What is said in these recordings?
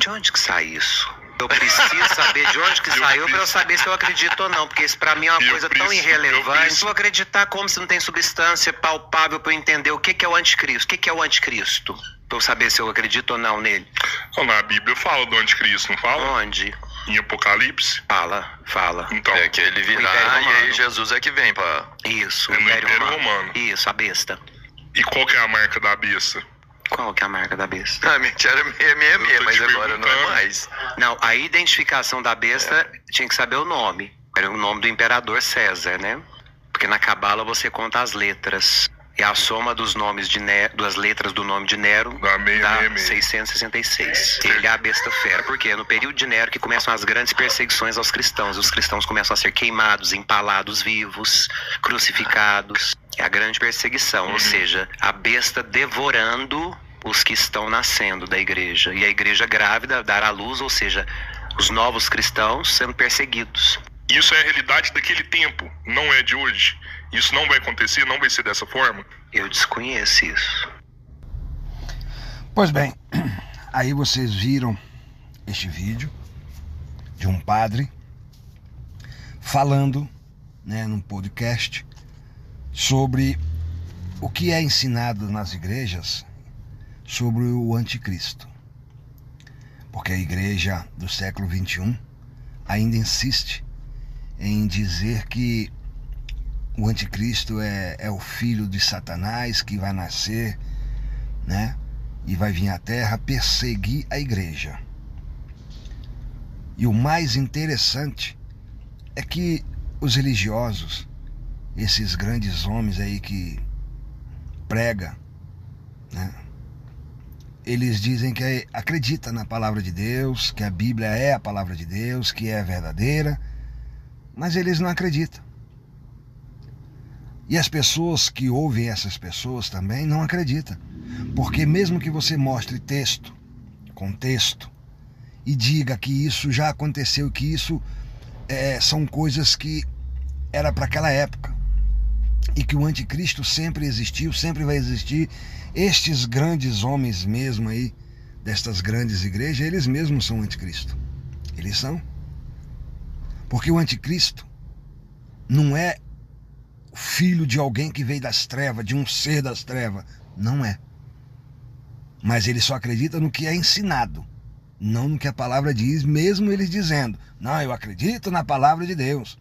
De onde que sai isso? Eu preciso saber de onde que saiu pra eu saber se eu acredito ou não, porque isso pra mim é uma coisa tão irrelevante. Se eu acreditar como se não tem substância palpável pra eu entender o que é o anticristo, o que é o anticristo, pra eu saber se eu acredito ou não nele. Na Bíblia fala do anticristo, não fala? Onde? Em Apocalipse? Fala. Então, É que ele virá e aí Jesus é que vem pra... Isso, É no Império Romano. Isso, a besta. E qual que é a marca da besta? Qual que é a marca da besta? Ah, minha era 666, Eu tô mas te agora não é perguntando. mais. Não, a identificação da besta tinha que saber o nome. Era o nome do imperador César, né? Porque na Cabala você conta as letras. E a soma dos nomes de Nero, das letras do nome de Nero Dá dá 666. 666. Ele é a besta fera. Porque é no período de Nero que começam as grandes perseguições aos cristãos. Os cristãos começam a ser queimados, empalados vivos, crucificados. É a grande perseguição. Ou seja, a besta devorando os que estão nascendo da igreja. E a igreja grávida dará luz, ou seja, os novos cristãos sendo perseguidos. Isso é a realidade daquele tempo, não é de hoje. Isso não vai acontecer, não vai ser dessa forma. Eu desconheço isso. Pois bem, aí vocês viram este vídeo de um padre falando, né, num podcast sobre o que é ensinado nas igrejas sobre o anticristo. Porque a igreja do século XXI ainda insiste em dizer que o anticristo é o filho de Satanás que vai nascer, né? E vai vir à terra perseguir a igreja. E o mais interessante é que os religiosos, esses grandes homens aí que pregam, né? Eles dizem que acredita na palavra de Deus, que a Bíblia é a palavra de Deus, que é verdadeira, mas eles não acreditam. E as pessoas que ouvem essas pessoas também não acreditam. Porque mesmo que você mostre texto, contexto, e diga que isso já aconteceu, que isso são coisas que era para aquela época, e que o anticristo sempre existiu, sempre vai existir, estes grandes homens mesmo aí, destas grandes igrejas, eles mesmos são anticristo. Eles são. Porque o anticristo não é filho de alguém que veio das trevas, de um ser das trevas. Não é. Mas ele só acredita no que é ensinado, não no que a palavra diz, mesmo eles dizendo: não, eu acredito na palavra de Deus.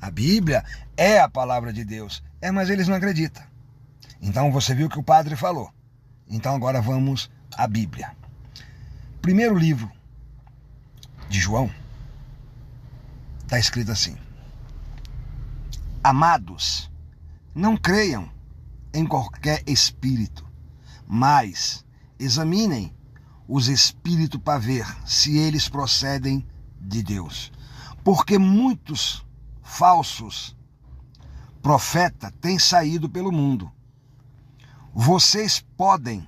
A Bíblia é a palavra de Deus. Mas eles não acreditam. Então você viu o que o padre falou. Então agora vamos à Bíblia. Primeiro livro de João está escrito assim: amados, não creiam em qualquer espírito, mas examinem os espíritos para ver se eles procedem de Deus. Porque muitos falsos profetas têm saído pelo mundo. Vocês podem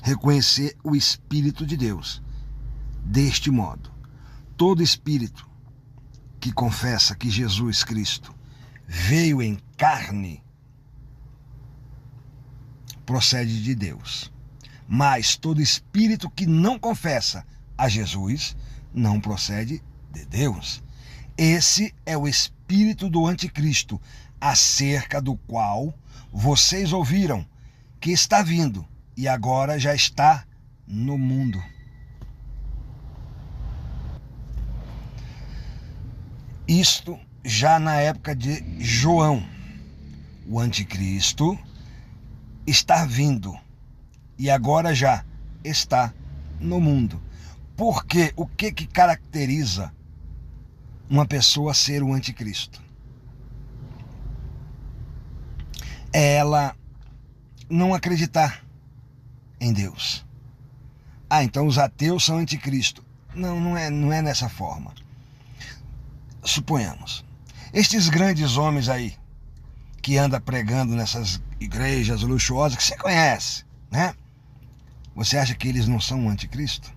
reconhecer o Espírito de Deus deste modo: todo espírito que confessa que Jesus Cristo veio em carne procede de Deus. Mas todo espírito que não confessa a Jesus não procede de Deus. Esse é o espírito do anticristo, acerca do qual vocês ouviram que está vindo e agora já está no mundo. Isto já na época de João. O anticristo está vindo e agora já está no mundo. Porque o que caracteriza uma pessoa ser o anticristo? É ela não acreditar em Deus. Então os ateus são anticristo. Não é nessa forma. Suponhamos, estes grandes homens aí, que andam pregando nessas igrejas luxuosas, que você conhece, né? Você acha que eles não são o anticristo?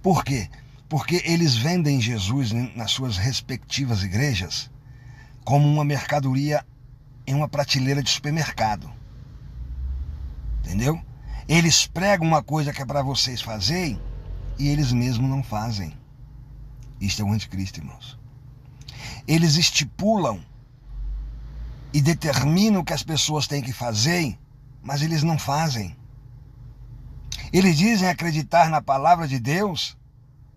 Por quê? Porque eles vendem Jesus nas suas respectivas igrejas como uma mercadoria em uma prateleira de supermercado. Entendeu? Eles pregam uma coisa que é para vocês fazerem e eles mesmos não fazem. Isto é o anticristo, irmãos. Eles estipulam e determinam o que as pessoas têm que fazer, mas eles não fazem. Eles dizem acreditar na palavra de Deus,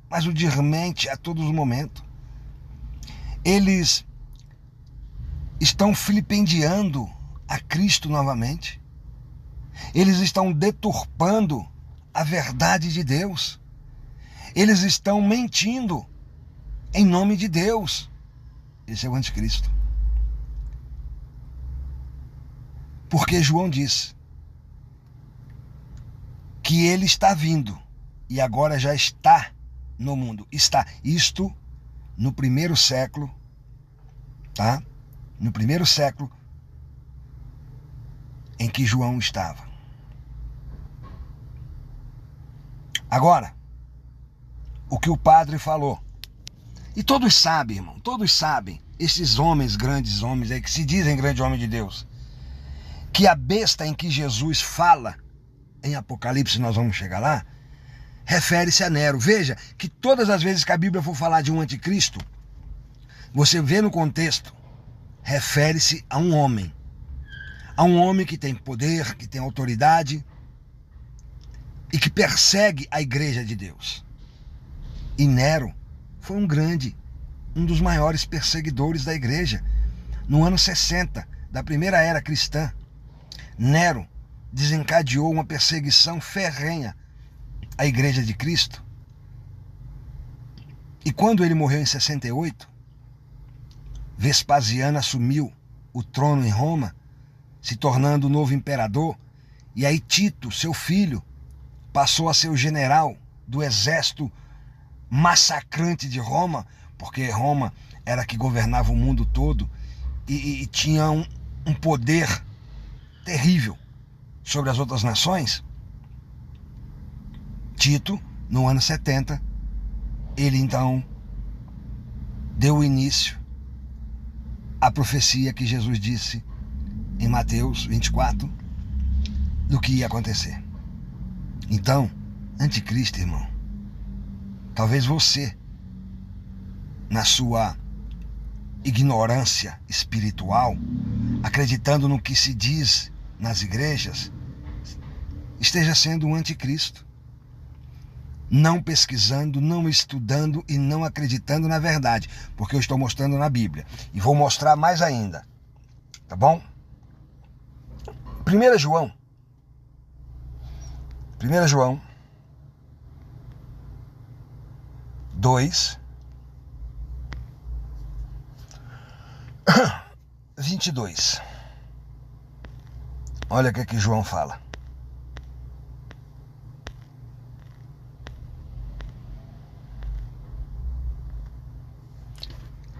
mas o desmente a todos os momentos. Eles estão filipendiando a Cristo novamente. Eles estão deturpando a verdade de Deus. Eles estão mentindo em nome de Deus. Esse é o anticristo. Porque João diz que ele está vindo e agora já está no mundo. Está isto no primeiro século, tá? No primeiro século em que João estava. Agora, o que o padre falou. E todos sabem, irmão, todos sabem, esses homens, grandes homens aí, que se dizem grande homem de Deus, que a besta em que Jesus fala, em Apocalipse, nós vamos chegar lá, refere-se a Nero. Veja que todas as vezes que a Bíblia for falar de um anticristo, você vê no contexto, refere-se a um homem. A um homem que tem poder, que tem autoridade e que persegue a igreja de Deus. E Nero foi um dos maiores perseguidores da igreja. No ano 60 da primeira era cristã, Nero desencadeou uma perseguição ferrenha à igreja de Cristo. E quando ele morreu em 68, Vespasiano assumiu o trono em Roma, se tornando o novo imperador, e aí Tito, seu filho, passou a ser o general do exército massacrante de Roma, porque Roma era que governava o mundo todo e tinha um poder terrível sobre as outras nações. Tito, no ano 70, ele então deu início à profecia que Jesus disse em Mateus 24 do que ia acontecer. Então, anticristo, irmão, talvez você, na sua ignorância espiritual, acreditando no que se diz nas igrejas, esteja sendo um anticristo, não pesquisando, não estudando e não acreditando na verdade, porque eu estou mostrando na Bíblia e vou mostrar mais ainda, tá bom? 1 João 2, 22. Olha o que João fala.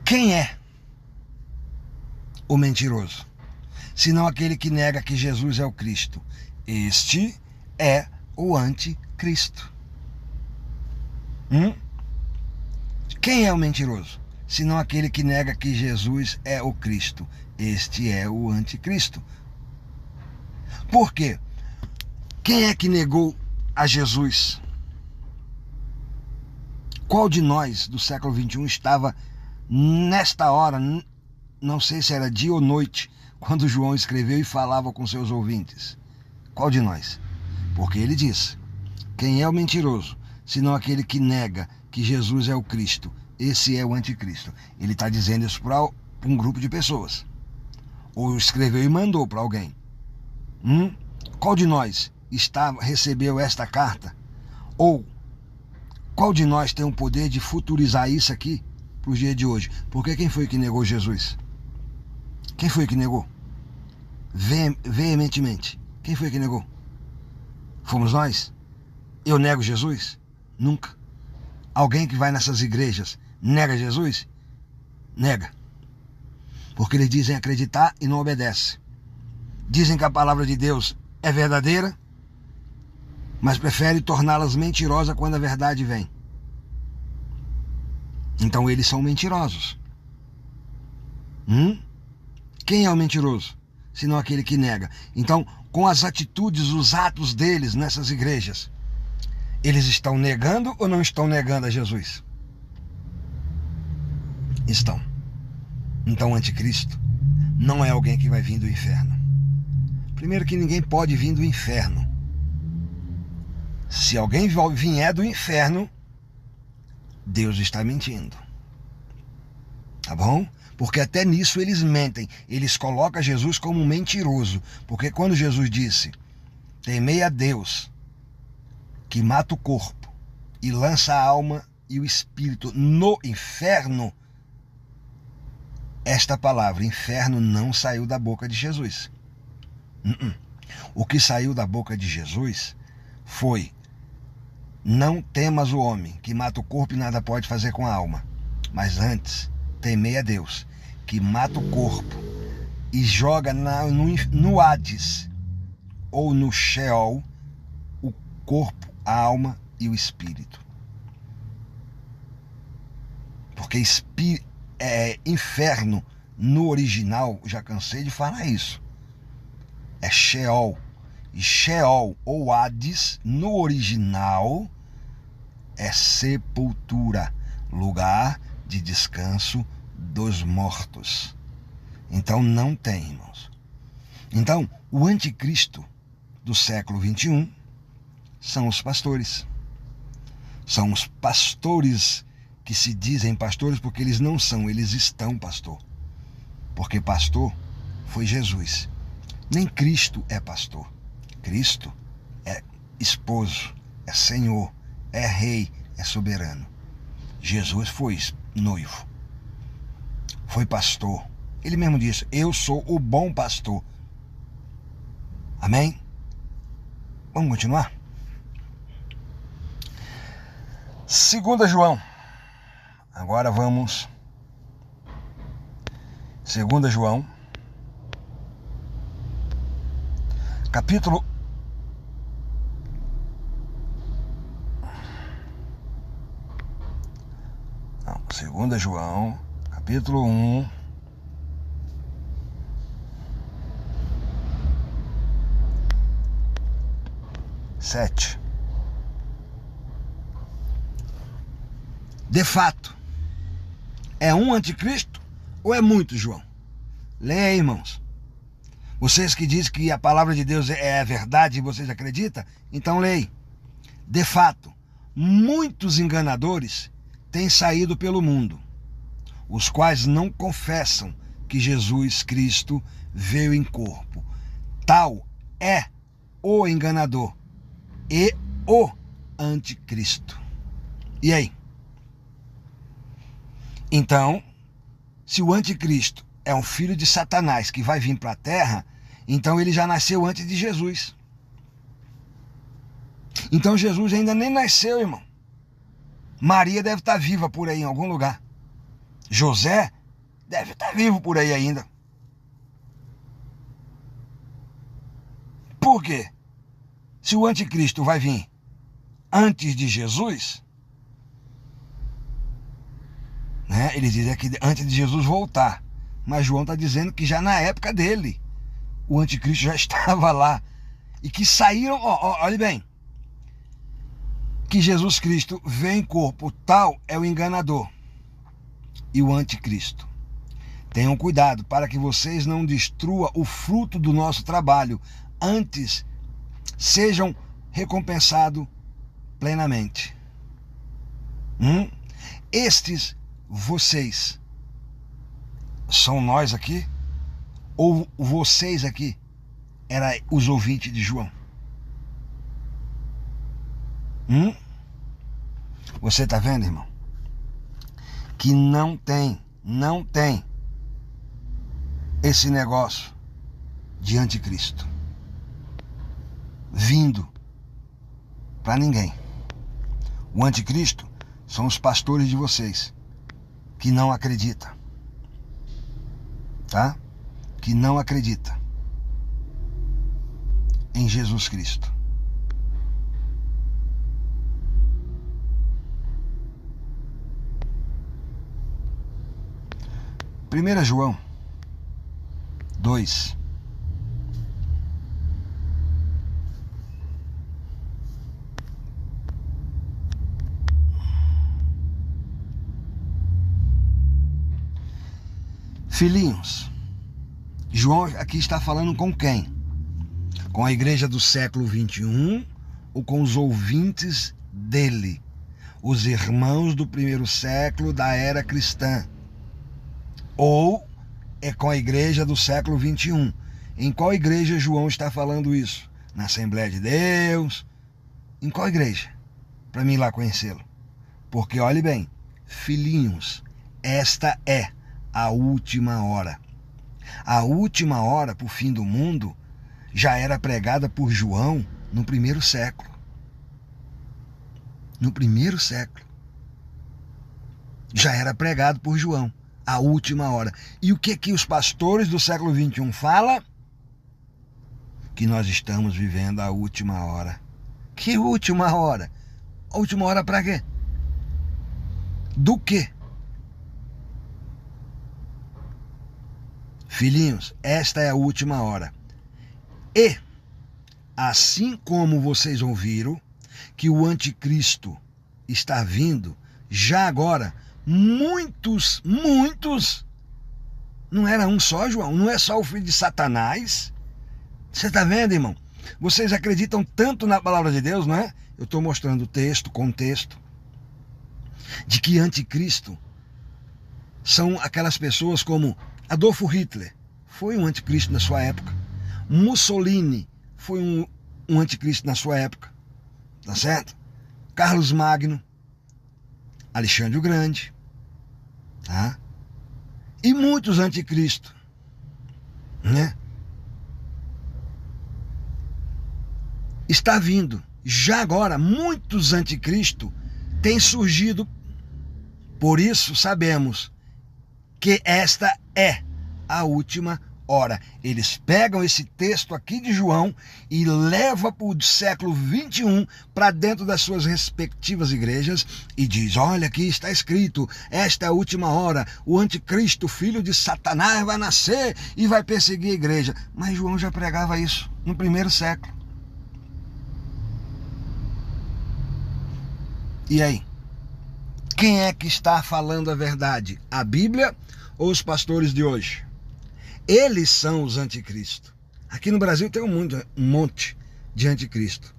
Quem é o mentiroso? Senão aquele que nega que Jesus é o Cristo. Este é o anticristo. Quem é o mentiroso? Senão aquele que nega que Jesus é o Cristo. Este é o anticristo. Por quê? Quem é que negou a Jesus? Qual de nós do século XXI estava nesta hora, não sei se era dia ou noite, quando João escreveu e falava com seus ouvintes? Qual de nós? Porque ele diz: quem é o mentiroso, senão aquele que nega que Jesus é o Cristo? Esse é o anticristo. Ele está dizendo isso para um grupo de pessoas. Ou escreveu e mandou para alguém. Qual de nós recebeu esta carta? Ou qual de nós tem o poder de futurizar isso aqui para o dia de hoje? Porque quem foi que negou Jesus? Quem foi que negou? Veementemente. Quem foi que negou? Fomos nós? Eu nego Jesus? Nunca. Alguém que vai nessas igrejas nega Jesus? Nega. Porque eles dizem acreditar e não obedecem. Dizem que a palavra de Deus é verdadeira, mas preferem torná-las mentirosas quando a verdade vem. Então eles são mentirosos. Quem é o mentiroso? Senão aquele que nega. Então, com as atitudes, os atos deles nessas igrejas, Eles estão negando ou não estão negando a Jesus? Estão. Então o anticristo não é alguém que vai vir do inferno. Primeiro que ninguém pode vir do inferno. Se alguém vier do inferno, Deus está mentindo. Tá bom? Porque até nisso eles mentem. Eles colocam Jesus como um mentiroso. Porque quando Jesus disse: temei a Deus, que mata o corpo e lança a alma e o espírito no inferno, esta palavra inferno não saiu da boca de Jesus. O que saiu da boca de Jesus foi: não temas o homem, que mata o corpo e nada pode fazer com a alma. Mas temei a Deus, que mata o corpo e joga no Hades, ou no Sheol, o corpo, a alma e o espírito. Porque inferno no original, já cansei de falar isso, é Sheol. E Sheol ou Hades no original é sepultura, lugar de descanso dos mortos. Então não tem, irmãos. Então o anticristo do século 21 são os pastores. São os pastores que se dizem pastores, porque eles não são, eles estão pastor. Porque pastor foi Jesus. Nem Cristo é pastor. Cristo é esposo, é Senhor, é rei, é soberano. Jesus foi noivo, foi pastor. Ele mesmo disse: eu sou o bom pastor. Amém? Vamos continuar? 2 João. Agora vamos. 2 João, capítulo 2 João, capítulo 1, sete. De fato, é um anticristo ou é muito, João? Leia, irmãos. Vocês que dizem que a palavra de Deus é a verdade e vocês acreditam, então leia. De fato, muitos enganadores têm saído pelo mundo, os quais não confessam que Jesus Cristo veio em corpo. Tal é o enganador e o anticristo. E aí? Então, se o anticristo é um filho de Satanás que vai vir para a terra, então ele já nasceu antes de Jesus. Então Jesus ainda nem nasceu, irmão. Maria deve estar viva por aí em algum lugar. José deve estar vivo por aí ainda. Por quê? Se o anticristo vai vir antes de Jesus, né, ele diz aqui antes de Jesus voltar. Mas João está dizendo que já na época dele, o anticristo já estava lá. E que saíram, olhe bem, que Jesus Cristo veio em corpo, tal é o enganador e o anticristo. Tenham cuidado para que vocês não destruam o fruto do nosso trabalho, antes sejam recompensados plenamente. Estes vocês são nós aqui? Ou vocês aqui eram os ouvintes de João? Você está vendo, irmão? Que não tem esse negócio de anticristo vindo para ninguém. O anticristo são os pastores de vocês que não acreditam, tá? Que não acredita em Jesus Cristo. Primeira João 2. Filhinhos, João aqui está falando com quem? Com a igreja do século 21 ou com os ouvintes dele? Os irmãos do primeiro século da era cristã? Ou é com a igreja do século 21? Em qual igreja João está falando isso? Na Assembleia de Deus? Em qual igreja? Para mim ir lá conhecê-lo. Porque olhe bem, filhinhos, esta é a última hora. A última hora para o fim do mundo já era pregada por João no primeiro século. No primeiro século. Já era pregado por João. A última hora. E o que os pastores do século 21 falam? Que nós estamos vivendo a última hora. Que última hora? A última hora para quê? Do quê? Filhinhos, esta é a última hora. E, assim como vocês ouviram que o anticristo está vindo, já agora, muitos, não era um só, João, não é só o filho de Satanás. Você está vendo, irmão? Vocês acreditam tanto na palavra de Deus, não é? Eu estou mostrando o texto, contexto, de que anticristo são aquelas pessoas como Adolfo Hitler, foi um anticristo na sua época. Mussolini foi um anticristo na sua época. Tá certo? Carlos Magno, Alexandre o Grande, tá? E muitos anticristos, né? Está vindo, já agora, muitos anticristos têm surgido. Por isso sabemos que esta é a última hora. Eles pegam esse texto aqui de João e levam para o século 21 para dentro das suas respectivas igrejas e diz: olha, aqui está escrito, esta é a última hora, o anticristo, filho de Satanás, vai nascer e vai perseguir a igreja. Mas João já pregava isso no primeiro século. E aí? Quem é que está falando a verdade? A Bíblia ou os pastores de hoje? Eles são os anticristos. Aqui no Brasil tem um monte de anticristo.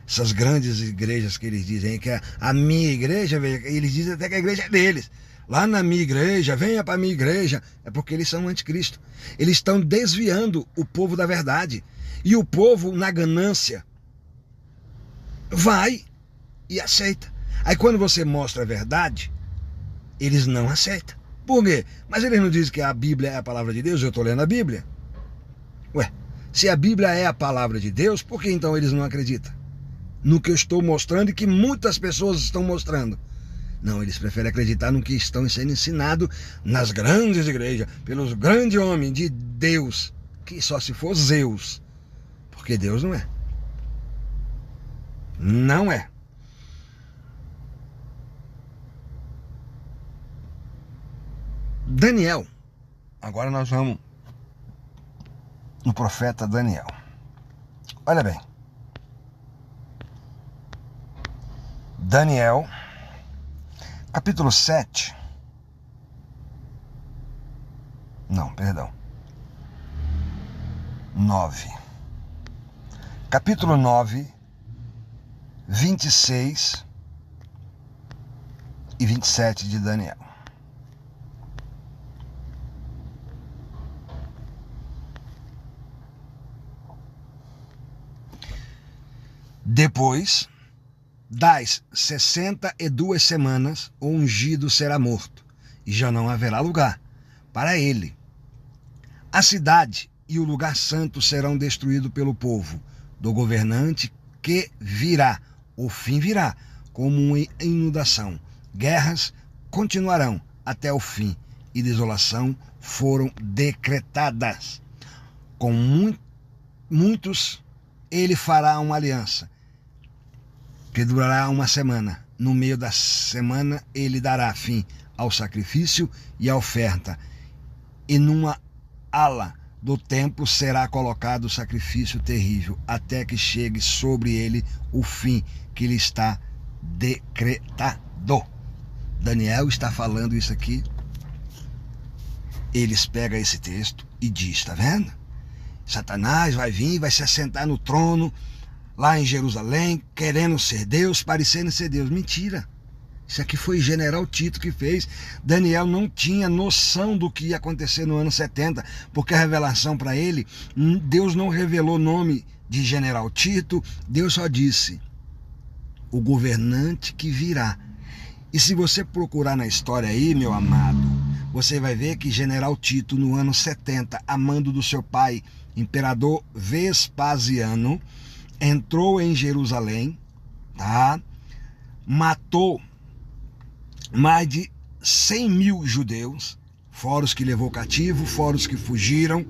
Essas grandes igrejas que eles dizem que é a minha igreja, eles dizem até que a igreja é deles. Lá na minha igreja, venha para a minha igreja. É porque eles são anticristo. Eles estão desviando o povo da verdade. E o povo, na ganância, vai e aceita. Aí quando você mostra a verdade, eles não aceitam. Por quê? Mas eles não dizem que a Bíblia é a palavra de Deus? Eu estou lendo a Bíblia. Ué, se a Bíblia é a palavra de Deus, por que então eles não acreditam no que eu estou mostrando e que muitas pessoas estão mostrando? Não, eles preferem acreditar no que estão sendo ensinado nas grandes igrejas, pelos grandes homens de Deus, que só se for Zeus, porque Deus não é. Não é. Daniel, agora nós vamos no profeta Daniel. Olha bem, Daniel, capítulo 7, não, perdão, 9, capítulo 9, 26 e 27 de Daniel. Depois das 62 semanas, o ungido será morto, e já não haverá lugar para ele. A cidade e o lugar santo serão destruídos pelo povo do governante que virá. O fim virá como uma inundação. Guerras continuarão até o fim, e desolação foram decretadas. Com muitos ele fará uma aliança, que durará uma semana. No meio da semana ele dará fim ao sacrifício e à oferta. E numa ala do templo será colocado o sacrifício terrível, até que chegue sobre ele o fim que lhe está decretado. Daniel está falando isso aqui eles pegam esse texto e diz, tá vendo? Satanás vai vir, vai se assentar no trono lá em Jerusalém, querendo ser Deus, parecendo ser Deus. Mentira. Isso aqui foi General Tito que fez. Daniel não tinha noção do que ia acontecer no ano 70, porque a revelação para ele, Deus não revelou o nome de General Tito, Deus só disse, o governante que virá. E se você procurar na história aí, meu amado, você vai ver que General Tito, no ano 70, a mando do seu pai, Imperador Vespasiano, entrou em Jerusalém, tá? Matou mais de 100 mil judeus, fora os que levou cativo, fora os que fugiram,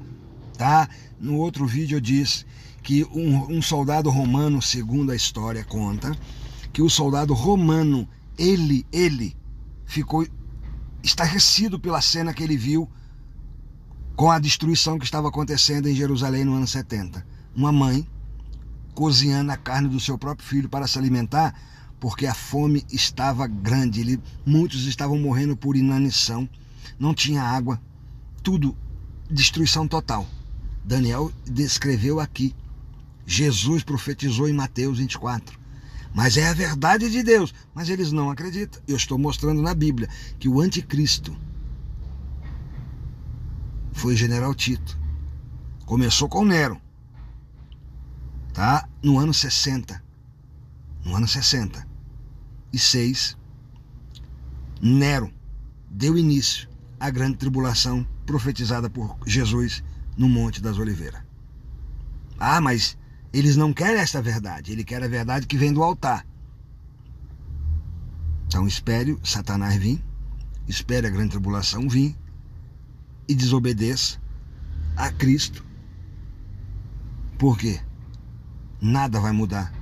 tá? No outro vídeo eu disse que um soldado romano, segundo a história conta, que o soldado romano, ele ficou estarrecido pela cena que ele viu com a destruição que estava acontecendo em Jerusalém no ano 70. Uma mãe cozinhando a carne do seu próprio filho para se alimentar, porque a fome estava grande, muitos estavam morrendo por inanição, não tinha água, tudo, destruição total. Daniel descreveu aqui, Jesus profetizou em Mateus 24, mas é a verdade de Deus, mas eles não acreditam. Eu estou mostrando na Bíblia que o anticristo foi General Tito, começou com Nero, tá? No ano 60, Nero deu início à grande tribulação profetizada por Jesus no Monte das Oliveiras. Ah, mas eles não querem esta verdade, ele quer a verdade que vem do altar. Então espere Satanás vir, espere a grande tribulação vir e desobedeça a Cristo. Por quê? Nada vai mudar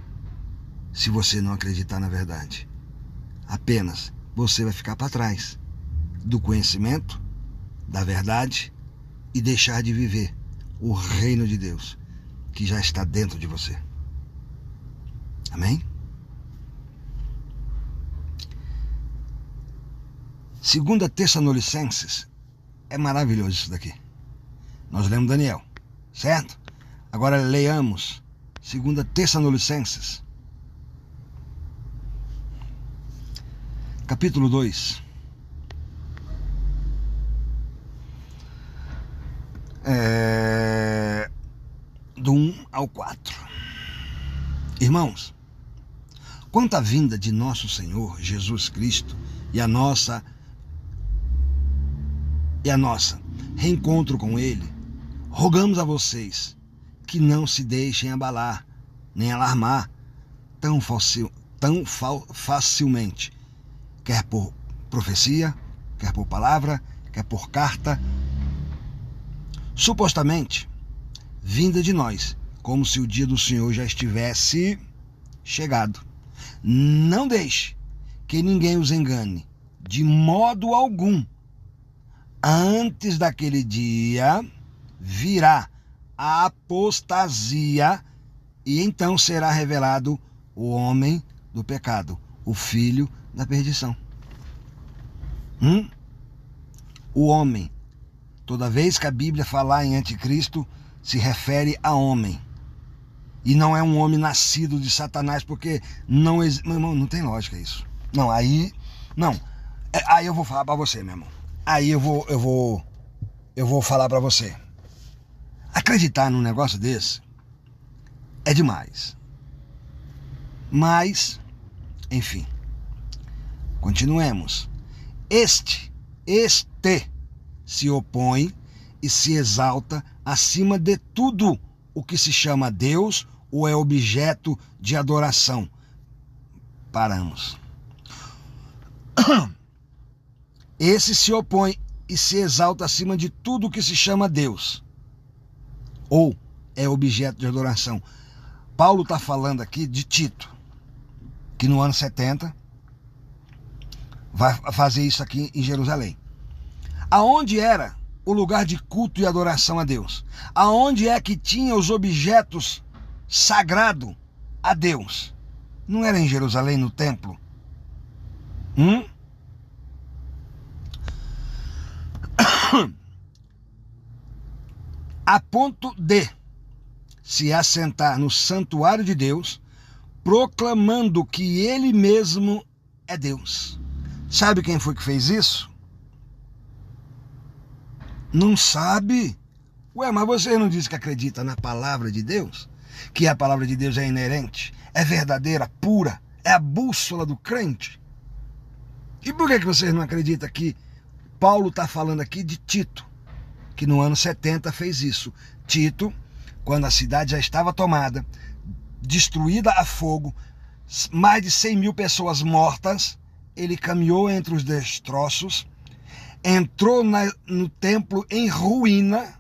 se você não acreditar na verdade. Apenas você vai ficar para trás do conhecimento, da verdade e deixar de viver o reino de Deus que já está dentro de você. Amém? 2 Tessalonicenses, é maravilhoso isso daqui. Nós lemos Daniel, certo? Agora leiamos 2 Tessalonicenses, capítulo 2. Do 1 ao 4. Irmãos, quanto à vinda de nosso Senhor Jesus Cristo e a nossa reencontro com Ele, rogamos a vocês que não se deixem abalar, nem alarmar tão facilmente, quer por profecia, quer por palavra, quer por carta, supostamente vinda de nós, como se o dia do Senhor já estivesse chegado. Não deixe que ninguém os engane, de modo algum. Antes daquele dia virá a apostasia, e então será revelado o homem do pecado, o filho da perdição. O homem, toda vez que a Bíblia falar em anticristo, se refere a homem. E não é um homem nascido de Satanás, porque não existe. Meu irmão, não tem lógica isso. Não, aí. Não. Aí eu vou falar para você, meu irmão. Aí eu vou falar para você. Acreditar num negócio desse é demais. Mas, enfim. Continuemos. Este se opõe e se exalta acima de tudo o que se chama Deus ou é objeto de adoração. Paramos. Esse se opõe e se exalta acima de tudo o que se chama Deus ou é objeto de adoração. Paulo está falando aqui de Tito, que no ano 70 vai fazer isso aqui em Jerusalém. Aonde era o lugar de culto e adoração a Deus? Aonde é que tinha os objetos sagrados a Deus? Não era em Jerusalém, no templo? a ponto de se assentar no santuário de Deus, proclamando que ele mesmo é Deus. Sabe quem foi que fez isso? Não sabe? Ué, mas você não disse que acredita na palavra de Deus? Que a palavra de Deus é inerente, é verdadeira, pura, é a bússola do crente? E por que vocês não acreditam que Paulo está falando aqui de Tito, que no ano 70 fez isso? Tito, quando a cidade já estava tomada, destruída a fogo, mais de 100 mil pessoas mortas, ele caminhou entre os destroços, entrou no templo em ruína,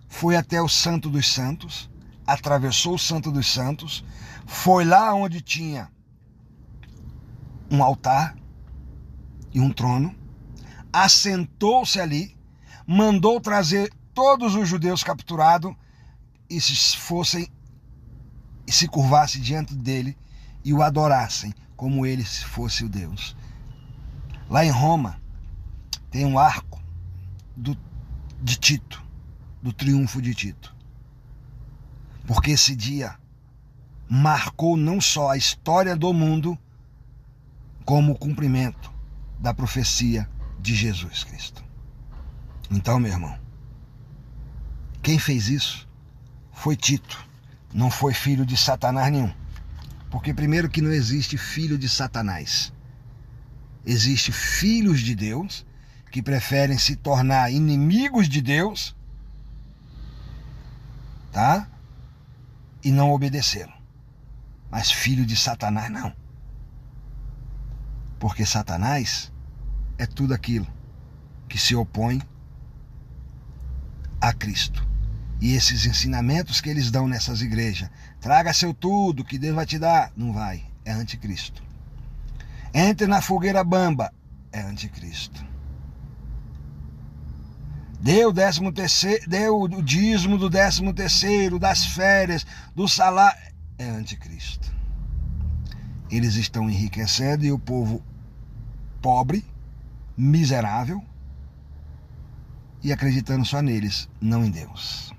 foi até o Santo dos Santos, atravessou o Santo dos Santos, foi lá onde tinha um altar e um trono, assentou-se ali, mandou trazer todos os judeus capturados e se curvassem diante dele e o adorassem como ele fosse o Deus. Lá em Roma tem um arco de Tito, do triunfo de Tito. Porque esse dia marcou não só a história do mundo, como o cumprimento da profecia de Jesus Cristo. Então, meu irmão, quem fez isso foi Tito, não foi filho de Satanás nenhum. Porque primeiro que não existe filho de Satanás. Existe filhos de Deus que preferem se tornar inimigos de Deus, tá? E não obedeceram. Mas filho de Satanás não. Porque Satanás é tudo aquilo que se opõe a Cristo. E esses ensinamentos que eles dão nessas igrejas, traga seu tudo que Deus vai te dar, não vai, é anticristo. Entre na fogueira bamba, é anticristo. Deu o dízimo do 13º, das férias, do salário, é anticristo. Eles estão enriquecendo e o povo pobre, miserável, e acreditando só neles, não em Deus.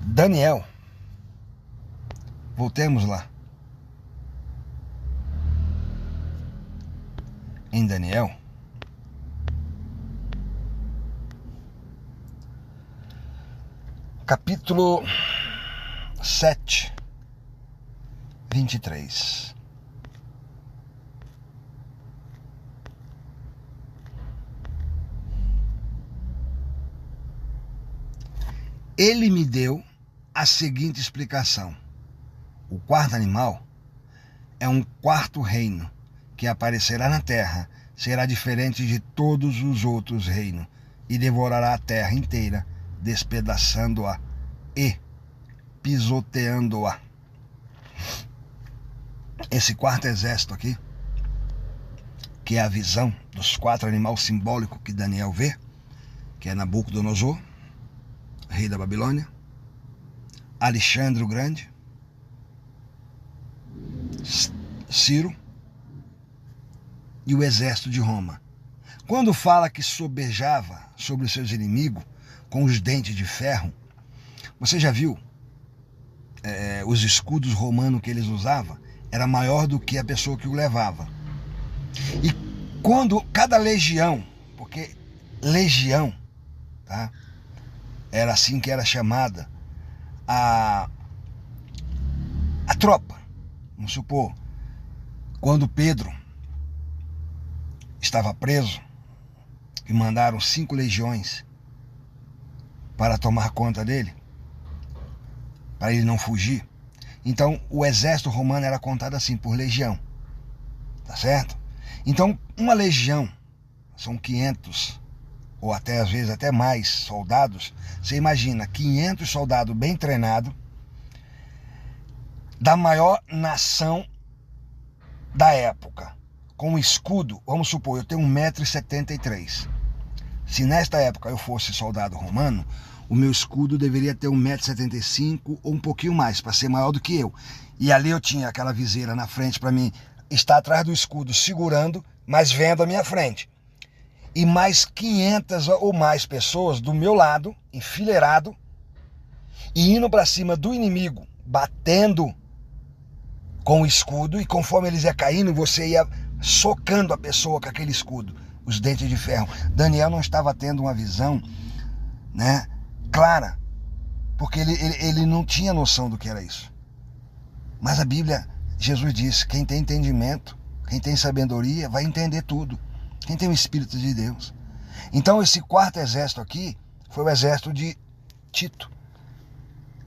Daniel, voltemos lá. Em Daniel, capítulo 7, 23. Ele me deu a seguinte explicação: o quarto animal é um quarto reino que aparecerá na terra, será diferente de todos os outros reinos e devorará a terra inteira, despedaçando-a e pisoteando-a. Esse quarto exército aqui, que é a visão dos 4 animais simbólicos que Daniel vê, que é Nabucodonosor, rei da Babilônia, Alexandre o Grande, Ciro e o exército de Roma. Quando fala que sobejava sobre os seus inimigos com os dentes de ferro, você já viu os escudos romanos que eles usavam? Era maior do que a pessoa que o levava. E quando cada legião, porque legião, tá? Era assim que era chamada a tropa. Vamos supor, quando Pedro estava preso e mandaram 5 legiões para tomar conta dele, para ele não fugir. Então o exército romano era contado assim, por legião, tá certo? Então uma legião são 500 ou até às vezes até mais soldados. Você imagina 500 soldados bem treinados da maior nação da época, com um escudo. Vamos supor, eu tenho 1,73 m. Se nesta época eu fosse soldado romano, o meu escudo deveria ter 1,75 m ou um pouquinho mais, para ser maior do que eu. E ali eu tinha aquela viseira na frente para mim estar atrás do escudo, segurando, mas vendo a minha frente. e mais 500 ou mais pessoas do meu lado, enfileirado, e indo para cima do inimigo, batendo com o escudo, e conforme eles iam caindo, você ia socando a pessoa com aquele escudo, os dentes de ferro. Daniel não estava tendo uma visão, né, clara, porque ele não tinha noção do que era isso. Mas a Bíblia, Jesus disse, quem tem entendimento, quem tem sabedoria, vai entender tudo. Quem tem o Espírito de Deus. Então esse quarto exército aqui foi o exército de Tito.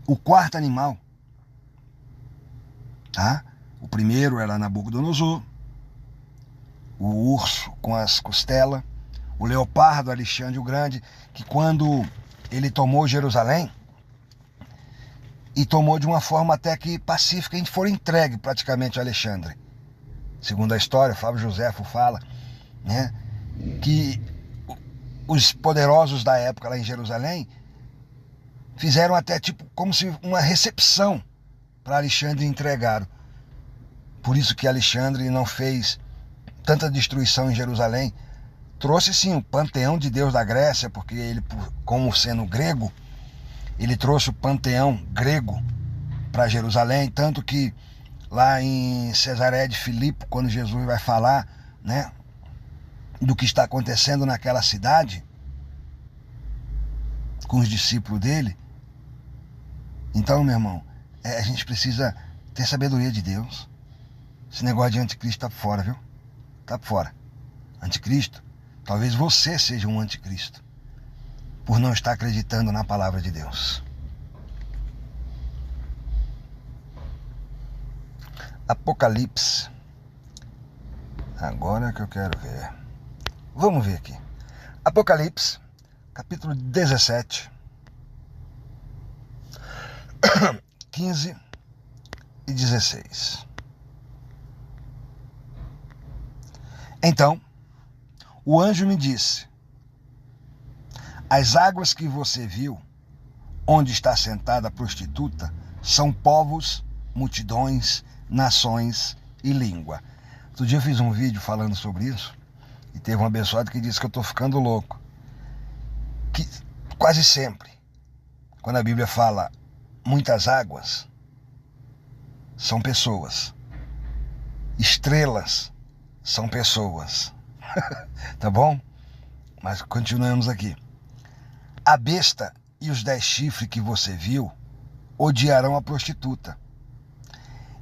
O quarto animal. Tá? O primeiro era Nabucodonosor. O urso com as costelas. O leopardo, Alexandre o Grande, que quando ele tomou Jerusalém, e tomou de uma forma até que pacífica, e foi entregue praticamente a Alexandre. Segundo a história, Fábio Joséfo fala, né, que os poderosos da época lá em Jerusalém fizeram até tipo como se uma recepção para Alexandre e entregaram. Por isso que Alexandre não fez tanta destruição em Jerusalém. Trouxe sim o panteão de Deus da Grécia, porque ele, como sendo grego, ele trouxe o panteão grego para Jerusalém, tanto que lá em Cesareia de Filipe, quando Jesus vai falar, né, do que está acontecendo naquela cidade, com os discípulos dele. Então, meu irmão, a gente precisa ter sabedoria de Deus. Esse negócio de anticristo tá fora, viu? Tá fora. Anticristo, talvez você seja um anticristo, por não estar acreditando na palavra de Deus. Apocalipse. Agora que eu quero ver. Vamos ver aqui. Apocalipse, capítulo 17, 15 e 16. Então, o anjo me disse: as águas que você viu, onde está sentada a prostituta, são povos, multidões, nações e língua. Outro dia eu fiz um vídeo falando sobre isso, e teve um abençoado que disse que eu estou ficando louco. Que quase sempre, quando a Bíblia fala muitas águas, são pessoas. Estrelas são pessoas. Tá bom? Mas continuamos aqui. A besta e os 10 chifres que você viu odiarão a prostituta.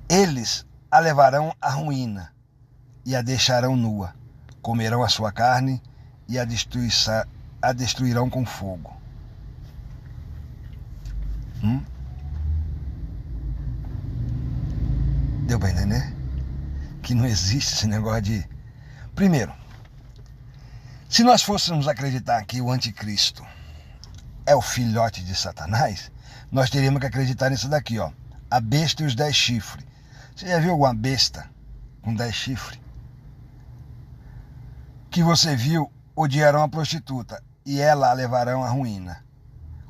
Eles a levarão à ruína e a deixarão nua. Comerão a sua carne e a destruirão com fogo. Deu para entender? Que não existe esse negócio de... Primeiro, se nós fôssemos acreditar que o anticristo é o filhote de Satanás, nós teríamos que acreditar nisso daqui, ó. A besta e os 10 chifres. Você já viu alguma besta com 10 chifres? Que você viu odiarão a prostituta, e ela a levarão à ruína.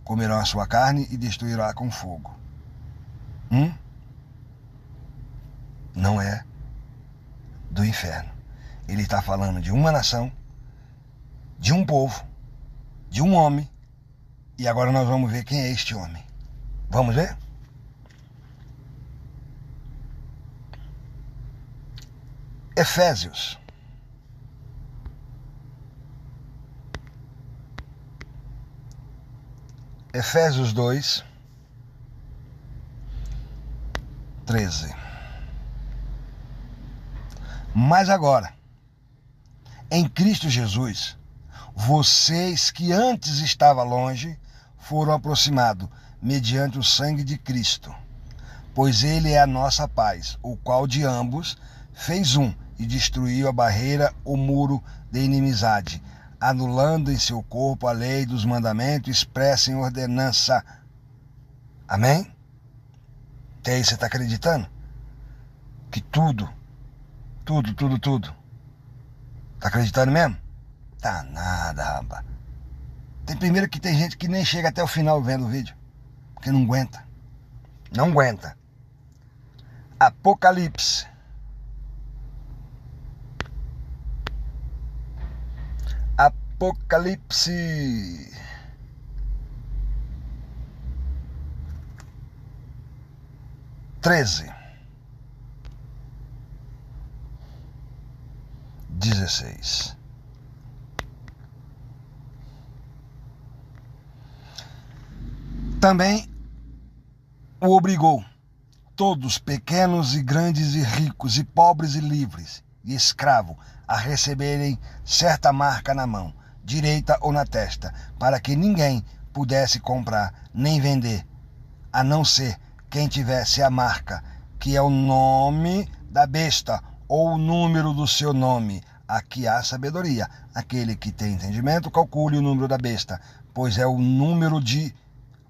Comerão a sua carne e destruirá com fogo. Não é do inferno. Ele está falando de uma nação, de um povo, de um homem, e agora nós vamos ver quem é este homem. Vamos ver? Efésios. Efésios 2, 13. Mas agora, em Cristo Jesus, vocês que antes estavam longe, foram aproximados mediante o sangue de Cristo, pois ele é a nossa paz, o qual de ambos fez um e destruiu a barreira, o muro de inimizade, anulando em seu corpo a lei dos mandamentos expressa em ordenança. Amém? Até aí você está acreditando? Que tudo. Tá acreditando mesmo? Tá nada, rapaz. Primeiro que tem gente que nem chega até o final vendo o vídeo, porque não aguenta. Não aguenta. Apocalipse. Apocalipse. Treze. 16. Também o obrigou, todos, pequenos e grandes e ricos, e pobres e livres, e escravo, a receberem certa marca na mão, direita ou na testa, para que ninguém pudesse comprar nem vender, a não ser quem tivesse a marca, que é o nome da besta, ou o número do seu nome. Aqui há sabedoria. Aquele que tem entendimento, calcule o número da besta, pois é o número de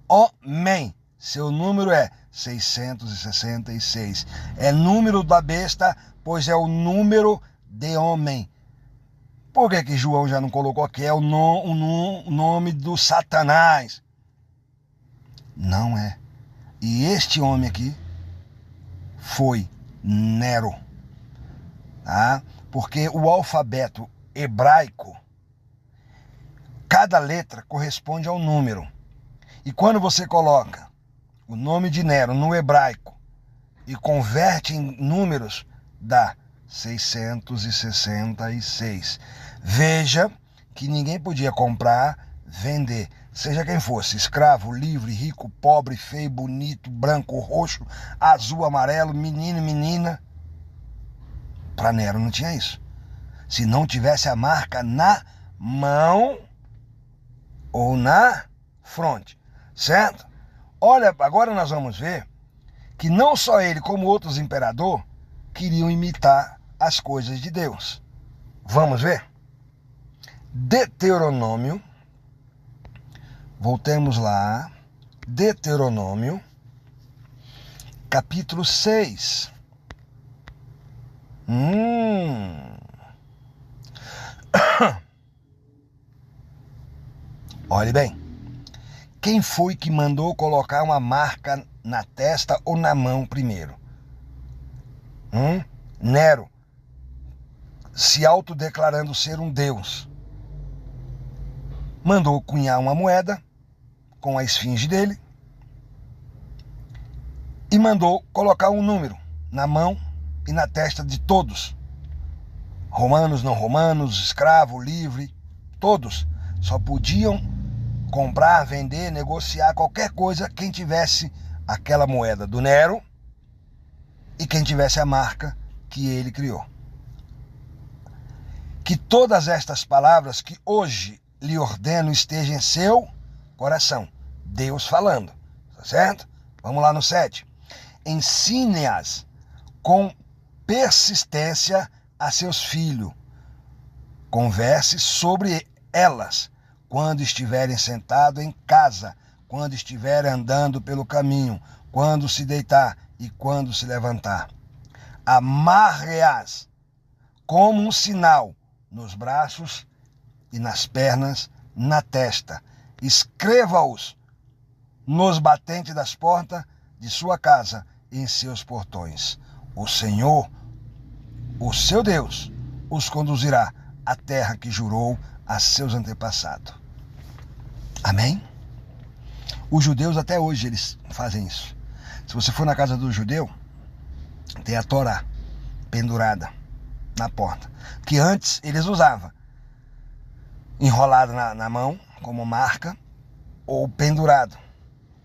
homem. Seu número é 666. É número da besta, pois é o número de homem. Por que João já não colocou aqui? É o nome do Satanás. Não é. E este homem aqui foi Nero. Tá? Porque o alfabeto hebraico, cada letra corresponde a um número. E quando você coloca o nome de Nero no hebraico e converte em números, dá 666. Veja que ninguém podia comprar, vender, seja quem fosse, escravo, livre, rico, pobre, feio, bonito, branco, roxo, azul, amarelo, menino, menina. Para Nero não tinha isso. Se não tivesse a marca na mão ou na fronte, certo? Olha, agora nós vamos ver que não só ele, como outros imperadores, queriam imitar as coisas de Deus. Vamos ver? Deuteronômio, voltemos lá, Deuteronômio, capítulo 6. Olhe bem, quem foi que mandou colocar uma marca na testa ou na mão primeiro? Nero, se autodeclarando ser um deus, mandou cunhar uma moeda com a esfinge dele e mandou colocar um número na mão e na testa de todos, romanos, não romanos, escravo, livre, todos só podiam comprar, vender, negociar qualquer coisa quem tivesse aquela moeda do Nero e quem tivesse a marca que ele criou. Que todas estas palavras que hoje lhe ordeno estejam em seu coração. Deus falando, tá certo? Vamos lá no 7. Ensine-as com persistência a seus filhos. Converse sobre elas quando estiverem sentados em casa, quando estiverem andando pelo caminho, quando se deitar e quando se levantar. Amarre-as como um sinal nos braços e nas pernas, na testa. Escreva-os nos batentes das portas de sua casa e em seus portões. O Senhor, o seu Deus, os conduzirá à terra que jurou a seus antepassados. Amém? Os judeus até hoje eles fazem isso. Se você for na casa do judeu, tem a Torá pendurada na porta, que antes eles usavam enrolado na mão como marca ou pendurado.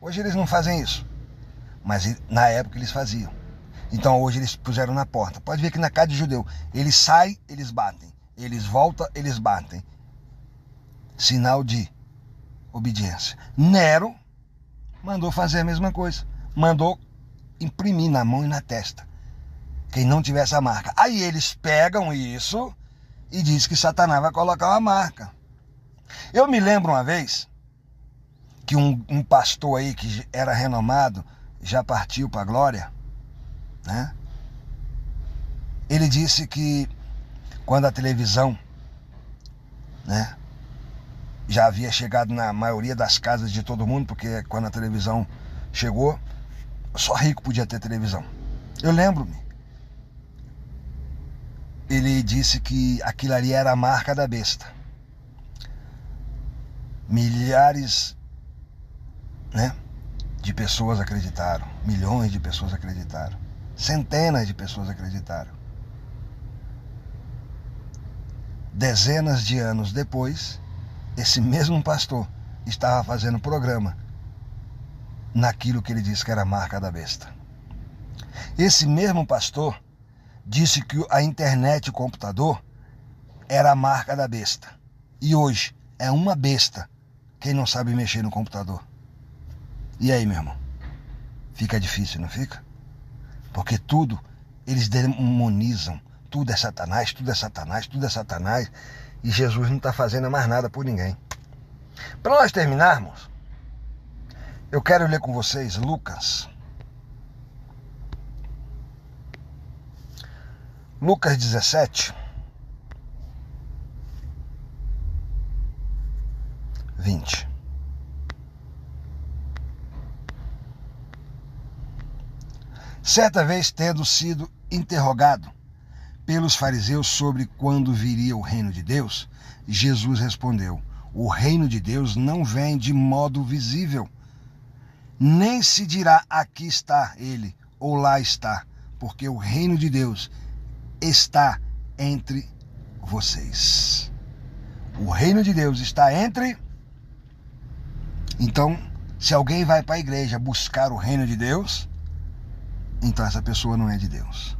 Hoje eles não fazem isso, mas na época eles faziam. Então hoje eles puseram na porta. Pode ver que na casa de judeu, eles saem, eles batem, eles voltam, eles batem. Sinal de obediência. Nero mandou fazer a mesma coisa, mandou imprimir na mão e na testa quem não tivesse a marca. Aí eles pegam isso e diz que Satanás vai colocar uma marca. Eu me lembro uma vez que um pastor aí que era renomado, já partiu para a glória, né? Ele disse que quando a televisão, né, já havia chegado na maioria das casas de todo mundo, porque quando a televisão chegou, só rico podia ter televisão. Eu lembro-me. Ele disse que aquilo ali era a marca da besta. Milhares, né, de pessoas acreditaram. Milhões de pessoas acreditaram. Centenas de pessoas acreditaram. Dezenas de anos depois, esse mesmo pastor estava fazendo programa naquilo que ele disse que era a marca da besta. Esse mesmo pastor disse que a internet e o computador era a marca da besta. E hoje é uma besta quem não sabe mexer no computador. E aí, meu irmão? Fica difícil, não fica? Porque tudo eles demonizam. Tudo é Satanás, tudo é Satanás, tudo é Satanás. E Jesus não está fazendo mais nada por ninguém. Para nós terminarmos, eu quero ler com vocês Lucas. Lucas 17, 20. Certa vez, tendo sido interrogado pelos fariseus sobre quando viria o reino de Deus, Jesus respondeu: o reino de Deus não vem de modo visível, nem se dirá aqui está ele ou lá está, porque o reino de Deus está entre vocês. O reino de Deus está entre... Então, se alguém vai para a igreja buscar o reino de Deus, então essa pessoa não é de Deus.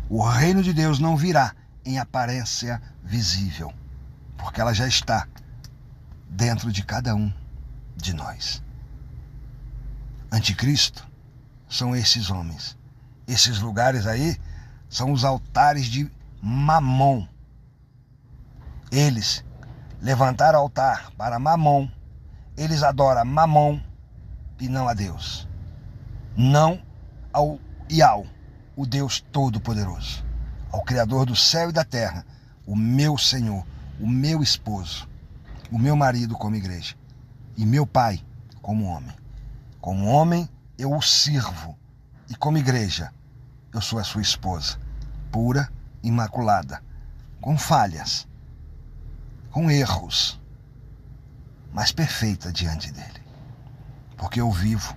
O reino de Deus não virá em aparência visível, porque ela já está dentro de cada um de nós. Anticristo são esses homens. Esses lugares aí são os altares de Mamon. Eles levantaram altar para Mamon. Eles adoram Mamon e não a Deus. Não ao Iau, o Deus Todo-Poderoso, ao Criador do céu e da terra, o meu Senhor, o meu esposo, o meu marido como igreja e meu pai como homem. Como homem eu o sirvo e como igreja eu sou a sua esposa, pura, imaculada, com falhas, com erros, mas perfeita diante dele. Porque eu vivo,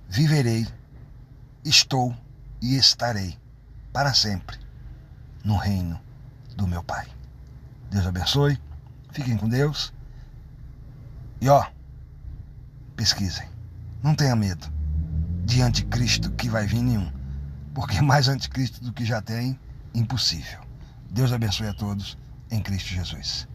viverei, estou e estarei para sempre no reino do meu Pai. Deus abençoe, fiquem com Deus e pesquisem. Não tenha medo de anticristo que vai vir nenhum, porque mais anticristo do que já tem, impossível. Deus abençoe a todos em Cristo Jesus.